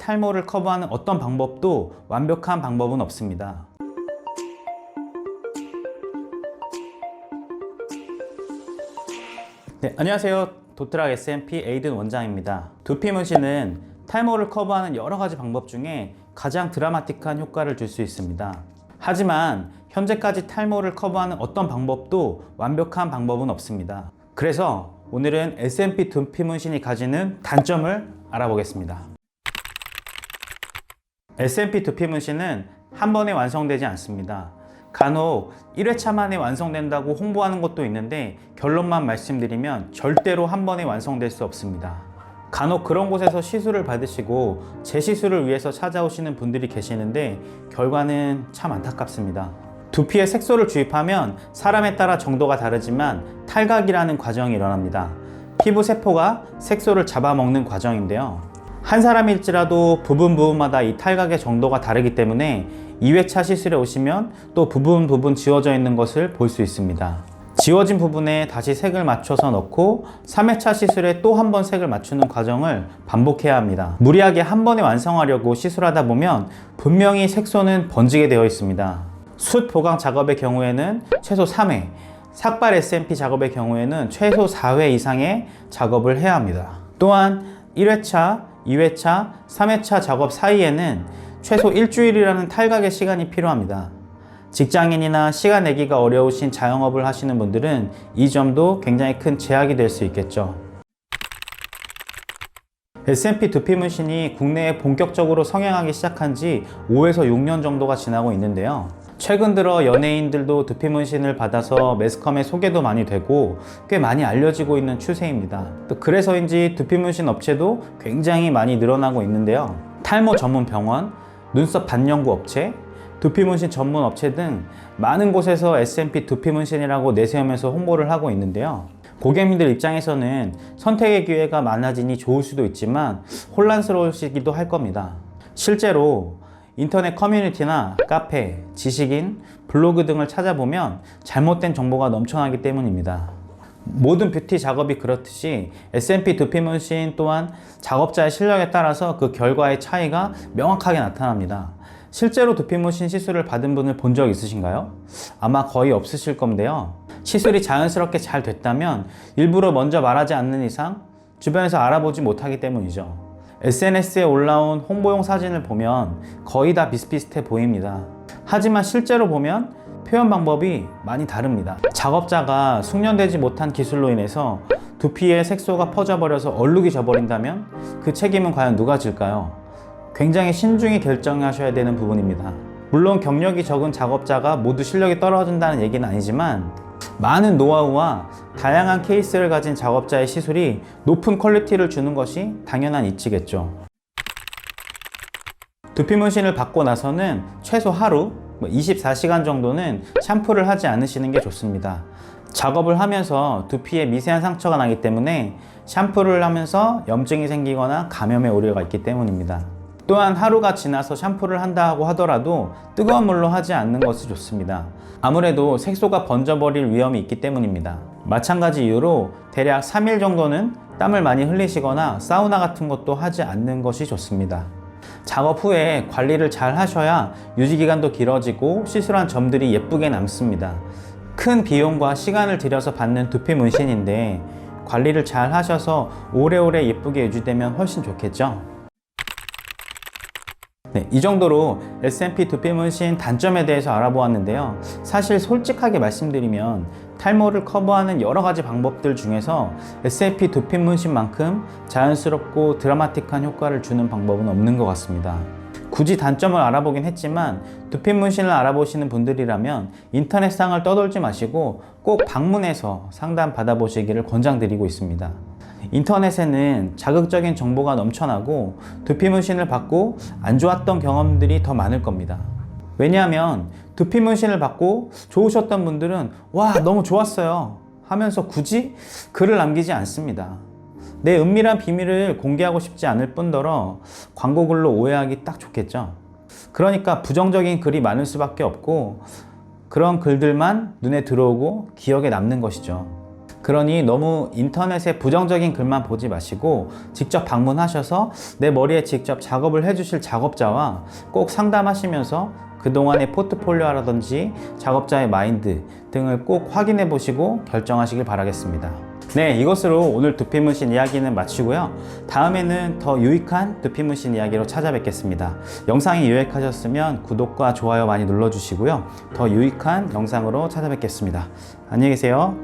탈모를 커버하는 어떤 방법도 완벽한 방법은 없습니다. 네, 안녕하세요. 도트락 SMP 에이든 원장입니다. 두피 문신은 탈모를 커버하는 여러 가지 방법 중에 가장 드라마틱한 효과를 줄 수 있습니다. 하지만 현재까지 탈모를 커버하는 어떤 방법도 완벽한 방법은 없습니다. 그래서 오늘은 SMP 두피 문신이 가지는 단점을 알아보겠습니다. SMP 두피 문신은 한 번에 완성되지 않습니다. 간혹 1회차 만에 완성된다고 홍보하는 것도 있는데 결론만 말씀드리면 절대로 한 번에 완성될 수 없습니다. 간혹 그런 곳에서 시술을 받으시고 재시술을 위해서 찾아오시는 분들이 계시는데 결과는 참 안타깝습니다. 두피에 색소를 주입하면 사람에 따라 정도가 다르지만 탈각이라는 과정이 일어납니다. 피부 세포가 색소를 잡아먹는 과정인데요. 한 사람일지라도 부분마다 이 탈각의 정도가 다르기 때문에 2회차 시술에 오시면 또 부분 지워져 있는 것을 볼 수 있습니다. 지워진 부분에 다시 색을 맞춰서 넣고 3회차 시술에 또 한 번 색을 맞추는 과정을 반복해야 합니다. 무리하게 한 번에 완성하려고 시술하다 보면 분명히 색소는 번지게 되어 있습니다. 숯 보강 작업의 경우에는 최소 3회, 삭발 SMP 작업의 경우에는 최소 4회 이상의 작업을 해야 합니다. 또한 1회차, 2회차, 3회차 작업 사이에는 최소 일주일이라는 탈각의 시간이 필요합니다. 직장인이나 시간 내기가 어려우신 자영업을 하시는 분들은 이 점도 굉장히 큰 제약이 될 수 있겠죠. SMP 두피 문신이 국내에 본격적으로 성행하기 시작한 지 5에서 6년 정도가 지나고 있는데요. 최근 들어 연예인들도 두피 문신을 받아서 매스컴에 소개도 많이 되고 꽤 많이 알려지고 있는 추세입니다. 또 그래서인지 두피 문신 업체도 굉장히 많이 늘어나고 있는데요. 탈모 전문 병원, 눈썹 반영구 업체, 두피 문신 전문 업체 등 많은 곳에서 SMP 두피 문신이라고 내세우면서 홍보를 하고 있는데요. 고객님들 입장에서는 선택의 기회가 많아지니 좋을 수도 있지만 혼란스러우시기도 할 겁니다. 실제로 인터넷 커뮤니티나 카페, 지식인, 블로그 등을 찾아보면 잘못된 정보가 넘쳐나기 때문입니다. 모든 뷰티 작업이 그렇듯이 SMP 두피 문신 또한 작업자의 실력에 따라서 그 결과의 차이가 명확하게 나타납니다. 실제로 두피 문신 시술을 받은 분을 본 적 있으신가요? 아마 거의 없으실 건데요. 시술이 자연스럽게 잘 됐다면 일부러 먼저 말하지 않는 이상 주변에서 알아보지 못하기 때문이죠. SNS에 올라온 홍보용 사진을 보면 거의 다 비슷비슷해 보입니다. 하지만 실제로 보면 표현 방법이 많이 다릅니다. 작업자가 숙련되지 못한 기술로 인해서 두피에 색소가 퍼져버려서 얼룩이 져버린다면 그 책임은 과연 누가 질까요? 굉장히 신중히 결정하셔야 되는 부분입니다. 물론 경력이 적은 작업자가 모두 실력이 떨어진다는 얘기는 아니지만 많은 노하우와 다양한 케이스를 가진 작업자의 시술이 높은 퀄리티를 주는 것이 당연한 이치겠죠. 두피 문신을 받고 나서는 최소 하루, 24시간 정도는 샴푸를 하지 않으시는 게 좋습니다. 작업을 하면서 두피에 미세한 상처가 나기 때문에 샴푸를 하면서 염증이 생기거나 감염의 우려가 있기 때문입니다. 또한 하루가 지나서 샴푸를 한다고 하더라도 뜨거운 물로 하지 않는 것이 좋습니다. 아무래도 색소가 번져버릴 위험이 있기 때문입니다. 마찬가지 이유로 대략 3일 정도는 땀을 많이 흘리시거나 사우나 같은 것도 하지 않는 것이 좋습니다. 작업 후에 관리를 잘 하셔야 유지기간도 길어지고 시술한 점들이 예쁘게 남습니다. 큰 비용과 시간을 들여서 받는 두피 문신인데 관리를 잘 하셔서 오래오래 예쁘게 유지되면 훨씬 좋겠죠. 네, 이 정도로 SMP 두피 문신 단점에 대해서 알아보았는데요. 사실 솔직하게 말씀드리면 탈모를 커버하는 여러 가지 방법들 중에서 SMP 두피 문신만큼 자연스럽고 드라마틱한 효과를 주는 방법은 없는 것 같습니다. 굳이 단점을 알아보긴 했지만 두피 문신을 알아보시는 분들이라면 인터넷상을 떠돌지 마시고 꼭 방문해서 상담 받아보시기를 권장드리고 있습니다. 인터넷에는 자극적인 정보가 넘쳐나고 두피 문신을 받고 안 좋았던 경험들이 더 많을 겁니다. 왜냐하면 두피 문신을 받고 좋으셨던 분들은 와 너무 좋았어요 하면서 굳이 글을 남기지 않습니다. 내 은밀한 비밀을 공개하고 싶지 않을 뿐더러 광고 글로 오해하기 딱 좋겠죠. 그러니까 부정적인 글이 많을 수밖에 없고 그런 글들만 눈에 들어오고 기억에 남는 것이죠. 그러니 너무 인터넷에 부정적인 글만 보지 마시고 직접 방문하셔서 내 머리에 직접 작업을 해주실 작업자와 꼭 상담하시면서 그동안의 포트폴리오라든지 작업자의 마인드 등을 꼭 확인해 보시고 결정하시길 바라겠습니다. 네, 이것으로 오늘 두피문신 이야기는 마치고요. 다음에는 더 유익한 두피문신 이야기로 찾아뵙겠습니다. 영상이 유익하셨으면 구독과 좋아요 많이 눌러주시고요. 더 유익한 영상으로 찾아뵙겠습니다. 안녕히 계세요.